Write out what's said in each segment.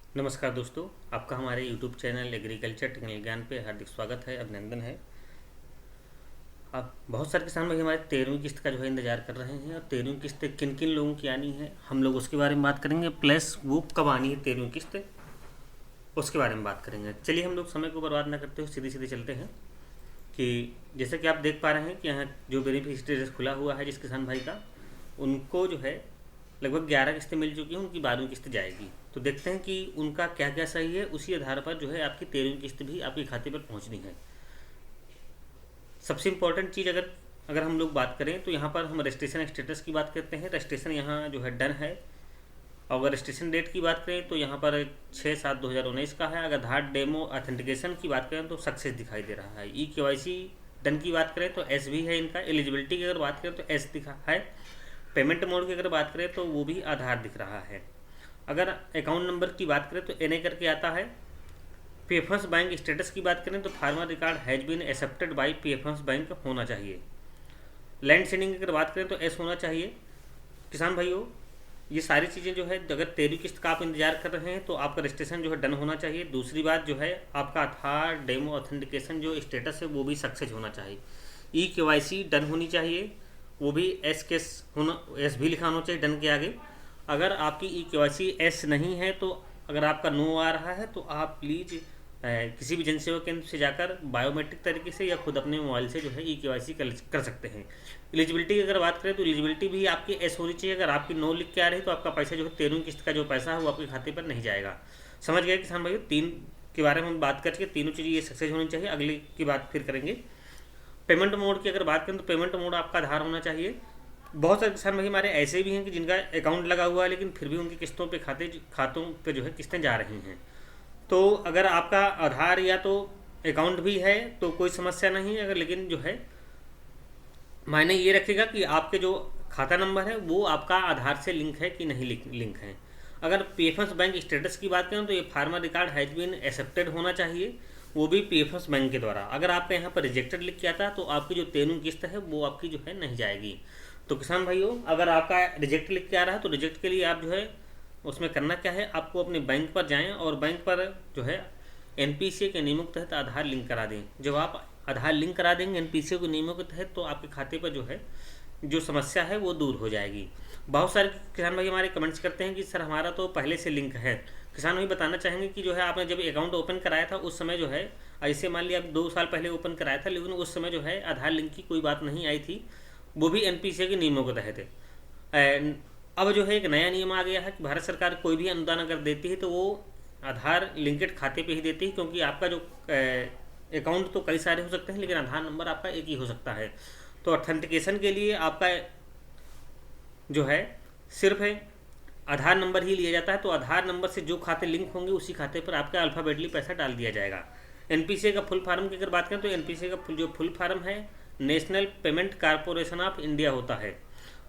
नमस्कार दोस्तों, आपका हमारे YouTube चैनल एग्रीकल्चर टेक्निकल ज्ञान पे हार्दिक स्वागत है, अभिनंदन है। अब बहुत सारे किसान भाई हमारे 13वीं किस्त का जो है इंतज़ार कर रहे हैं और 13वीं किस्त किन किन लोगों की आनी है हम लोग उसके बारे में बात करेंगे, प्लस वो कब आनी है 13वीं किस्त उसके बारे में बात करेंगे। चलिए हम लोग समय को बर्बाद ना करते हुए सीधे सीधे चलते हैं कि जैसे कि आप देख पा रहे हैं कि यहाँ जो बेनिफिशियरी लिस्ट खुला हुआ है जिस किसान भाई का, उनको जो है लगभग 11 किस्तें मिल चुकी हैं, उनकी 12वीं किस्त जाएगी। तो देखते हैं कि उनका क्या क्या सही है, उसी आधार पर जो है आपकी 13वीं किस्त भी आपके खाते पर पहुंचनी है। सबसे इम्पोर्टेंट चीज़ अगर अगर हम लोग बात करें तो यहाँ पर हम रजिस्ट्रेशन स्टेटस की बात करते हैं। रजिस्ट्रेशन यहाँ जो है डन है। और अगर रजिस्ट्रेशन डेट की बात करें तो यहाँ पर 6/7/2019 का है। अगर आधार डेमो ऑथेंटिकेशन की बात करें तो सक्सेस दिखाई दे रहा है। KYC डन की बात करें तो एस भी है इनका। एलिजिबिलिटी की अगर बात करें तो एस दिखा है। पेमेंट मोड की अगर बात करें तो वो भी आधार दिख रहा है। अगर अकाउंट नंबर की बात करें तो NA करके आता है। PFS बैंक स्टेटस की बात करें तो farmer record has been accepted by PFS bank होना चाहिए। लैंड सीडिंग की अगर बात करें तो एस होना चाहिए। किसान भाइयों, ये सारी चीज़ें जो है अगर 13वीं किस्त का आप इंतजार कर रहे हैं तो आपका रजिस्ट्रेशन जो है डन होना चाहिए। दूसरी बात जो है आपका आधार डेमो ऑथेंटिकेशन जो स्टेटस है वो भी सक्सेस होना चाहिए। KYC डन होनी चाहिए, वो भी एस केस होना, एस भी लिखा होना चाहिए डन के आगे। अगर आपकी KYC एस नहीं है तो अगर आपका नो आ रहा है तो आप प्लीज़ किसी भी जन सेवा केंद्र से जाकर बायोमेट्रिक तरीके से या खुद अपने मोबाइल से जो है KYC कर सकते हैं। एलिजिबिलिटी की अगर बात करें तो एलिजिबिलिटी भी आपकी एस होनी चाहिए। अगर आपकी नो लिख के आ रही है तो आपका पैसा जो है 13वीं किस्त का जो पैसा है वो आपके खाते पर नहीं जाएगा। समझ गए किसान भाइयों? 3 के बारे में हम बात करके तीनों चीज़ें ये सक्सेस होनी चाहिए। अगली की बात फिर करेंगे। पेमेंट मोड की अगर बात करें तो पेमेंट मोड आपका आधार होना चाहिए। बहुत सारे किसान भाई हमारे ऐसे भी हैं कि जिनका अकाउंट लगा हुआ है लेकिन फिर भी उनकी किस्तों पे खातों पे जो है किस्तें जा रही हैं। तो अगर आपका आधार या तो अकाउंट भी है तो कोई समस्या नहीं है। अगर लेकिन जो है मायने ये रखेगा कि आपके जो खाता नंबर है वो आपका आधार से लिंक है कि नहीं लिंक है। अगर PFS बैंक स्टेटस की बात करें तो ये farmer record has been accepted होना चाहिए, वो भी PFS बैंक के द्वारा। अगर आपका यहाँ पर रिजेक्टेड लिख के आता तो आपकी जो 13वीं किस्त है वो आपकी जो है नहीं जाएगी। तो किसान भाइयों, अगर आपका रिजेक्ट लिख के आ रहा है तो रिजेक्ट के लिए आप जो है उसमें करना क्या है, आपको अपने बैंक पर जाएं और बैंक पर जो है NPCA के नियमों के तहत आधार लिंक करा दें। जब आप आधार लिंक करा देंगे NPCA के नियमों के तहत तो आपके खाते पर जो है जो समस्या है वो दूर हो जाएगी। बहुत सारे किसान भाई हमारे कमेंट्स करते हैं कि सर हमारा तो पहले से लिंक है। किसान भाई बताना चाहेंगे कि जो है आपने जब अकाउंट ओपन कराया था उस समय जो है, ऐसे मान लिया आप 2 साल पहले ओपन कराया था लेकिन उस समय जो है आधार लिंक की कोई बात नहीं आई थी, वो भी NPCA के नियमों के तहत है। अब जो है एक नया नियम आ गया है कि भारत सरकार कोई भी अनुदान अगर देती है तो वो आधार लिंकेड खाते पे ही देती है, क्योंकि आपका जो अकाउंट तो कई सारे हो सकते हैं लेकिन आधार नंबर आपका एक ही हो सकता है। तो ऑथेंटिकेशन के लिए आपका जो है सिर्फ है आधार नंबर ही लिया जाता है। तो आधार नंबर से जो खाते लिंक होंगे उसी खाते पर आपका अल्फ़ाबेटली पैसा डाल दिया जाएगा। NPCA का फुल फार्म की अगर बात करें तो NPCA का जो फुल फार्म है national payment corporation of India होता है।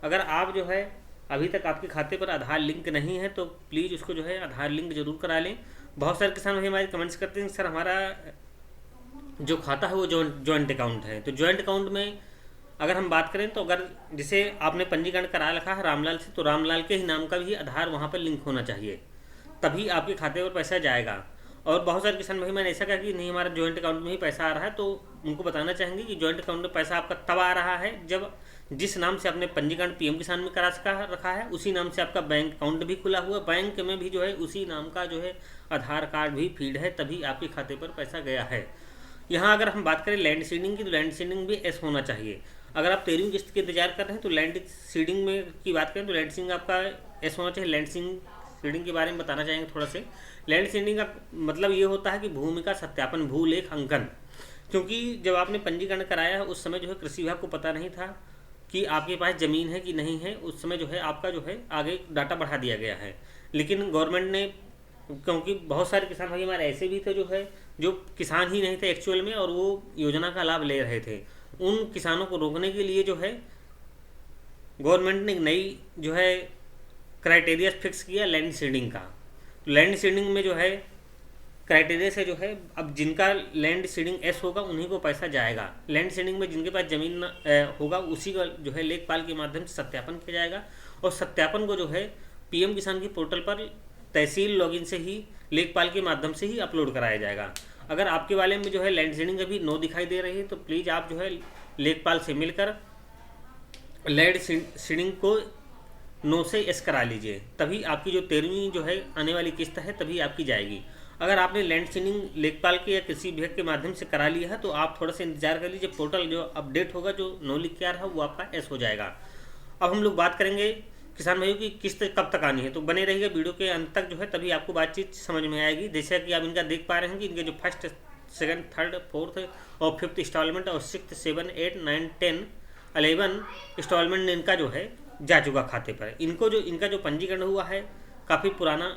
अगर आप जो है अभी तक आपके खाते पर आधार लिंक नहीं है तो प्लीज़ उसको जो है आधार लिंक जरूर करा लें। बहुत सारे किसान भाई हमारे कमेंट्स करते हैं सर हमारा जो खाता है वो जॉइंट अकाउंट है। तो जॉइंट अकाउंट में अगर हम बात करें तो अगर जिसे आपने पंजीकरण करा रखा है रामलाल से, तो रामलाल के ही नाम का भी आधार वहाँ पर लिंक होना चाहिए, तभी आपके खाते पर पैसा जाएगा। और बहुत सारे किसान भाई मैंने ऐसा कहा कि नहीं हमारा जॉइंट अकाउंट में ही पैसा आ रहा है, तो उनको बताना चाहेंगे कि जॉइंट अकाउंट में पैसा आपका तब आ रहा है जब जिस नाम से आपने पंजीकरण PM किसान में करा रखा है उसी नाम से आपका बैंक अकाउंट भी खुला हुआ, बैंक में भी जो है उसी नाम का जो है आधार कार्ड भी फीड है, तभी आपके खाते पर पैसा गया है। यहाँ अगर हम बात करें लैंड सीडिंग की तो लैंड सीडिंग भी एस होना चाहिए। अगर आप 13वीं किस्त के इंतजार कर रहे हैं तो लैंड सीडिंग में की बात करें तो लैंड सीडिंग आपका एस होना चाहिए। लैंड सीडिंग के बारे में बताना चाहेंगे थोड़ा से। लैंड सीडिंग का मतलब ये होता है कि भूमि का सत्यापन, भूलेख अंकन। क्योंकि जब आपने पंजीकरण कराया है उस समय जो है कृषि विभाग को पता नहीं था कि आपके पास ज़मीन है कि नहीं है, उस समय जो है आपका जो है आगे डाटा बढ़ा दिया गया है। लेकिन गवर्नमेंट ने, क्योंकि बहुत सारे किसान भाई हमारे ऐसे भी थे जो है जो किसान ही नहीं थे एक्चुअल में और वो योजना का लाभ ले रहे थे, उन किसानों को रोकने के लिए जो है गवर्नमेंट ने नई जो है क्राइटेरिया फिक्स किया लैंड सीडिंग का। तो लैंड सीडिंग में जो है क्राइटेरिया से जो है अब जिनका लैंड सीडिंग एस होगा उन्हीं को पैसा जाएगा। लैंड सीडिंग में जिनके पास ज़मीन होगा उसी का जो है लेखपाल के माध्यम से सत्यापन किया जाएगा और सत्यापन को जो है PM किसान की पोर्टल पर तहसील लॉगिन से ही, लेखपाल के माध्यम से ही अपलोड कराया जाएगा। अगर आपके वाले में जो है लैंड सीडिंग अभी नो दिखाई दे रही है तो प्लीज़ आप जो है लेखपाल से मिलकर लैंड सीडिंग को नो से यस करा लीजिए, तभी आपकी जो 13वीं जो है आने वाली किस्त है तभी आपकी जाएगी। अगर आपने लैंड सीडिंग लेखपाल के या कृषि विभाग के माध्यम से करा लिया है तो आप थोड़ा सा इंतजार कर लीजिए, पोर्टल जो अपडेट होगा, जो नो लिख के आ रहा है वो आपका एस हो जाएगा। अब हम लोग बात करेंगे किसान भाइयों की किस्त कब तक आनी है, तो बने रहिएगा वीडियो के अंत तक जो है, तभी आपको बातचीत समझ में आएगी। जैसे कि आप इनका देख पा रहे हैं कि इनके जो फर्स्ट, सेकंड, थर्ड, फोर्थ और फिफ्थ इंस्टॉलमेंट और 6, 7, 8, 9, 10, 11 इंस्टॉलमेंट इनका जो है जा चुका खाते पर। इनका जो पंजीकरण हुआ है काफ़ी पुराना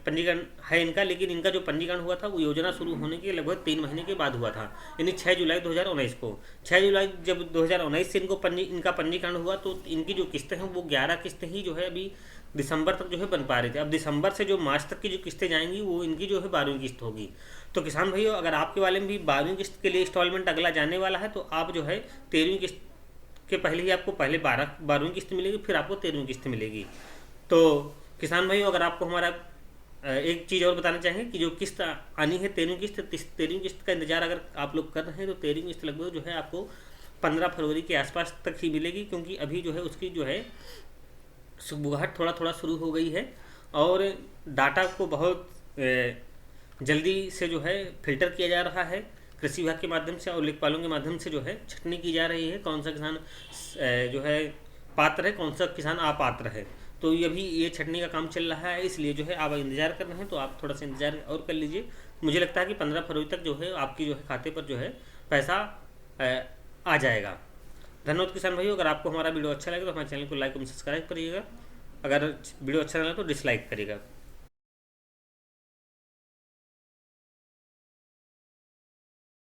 पंजीकरण है इनका, लेकिन इनका जो पंजीकरण हुआ था वो योजना शुरू होने के लगभग 3 महीने के बाद हुआ था, यानी 6 जुलाई 2019 को। 6 जुलाई जब 2019 से इनका पंजीकरण हुआ तो इनकी जो किस्तें हैं वो 11 किस्तें ही जो है अभी दिसंबर तक जो है बन पा रही थी। अब दिसंबर से जो मार्च तक की जो किस्तें जाएंगी वो इनकी जो है 12वीं किस्त होगी। तो किसान भाइयों, अगर आपके वाले में भी 12वीं किस्त के लिए इंस्टॉलमेंट अगला जाने वाला है तो आप जो है 13वीं किस्त के पहले ही आपको पहले 12वीं किस्त मिलेगी, फिर आपको 13वीं किस्त मिलेगी। तो किसान भाइयों, अगर आपको हमारा एक चीज़ और बताना चाहेंगे कि जो किस्त आनी है 13वीं किस्त का इंतजार अगर आप लोग कर रहे हैं तो 13वीं किस्त लगभग जो है आपको 15 फरवरी के आसपास तक ही मिलेगी, क्योंकि अभी जो है उसकी जो है सुबुगाहट थोड़ा थोड़ा शुरू हो गई है और डाटा को बहुत जल्दी से जो है फिल्टर किया जा रहा है कृषि विभाग के माध्यम से और लेखपालों के माध्यम से जो है छटनी की जा रही है, कौन सा किसान जो है पात्र है, कौन सा किसान अपात्र है। तो ये छटनी का काम चल रहा है, इसलिए जो है आप इंतज़ार कर रहे हैं तो आप थोड़ा सा इंतज़ार और कर लीजिए। मुझे लगता है कि 15 फरवरी तक जो है आपकी जो है खाते पर जो है पैसा आ जाएगा। धन्यवाद किसान भाइयों। अगर आपको हमारा वीडियो अच्छा लगे तो हमारे चैनल को लाइक और सब्सक्राइब करिएगा, अगर वीडियो अच्छा लगा तो डिसलाइक करिएगा।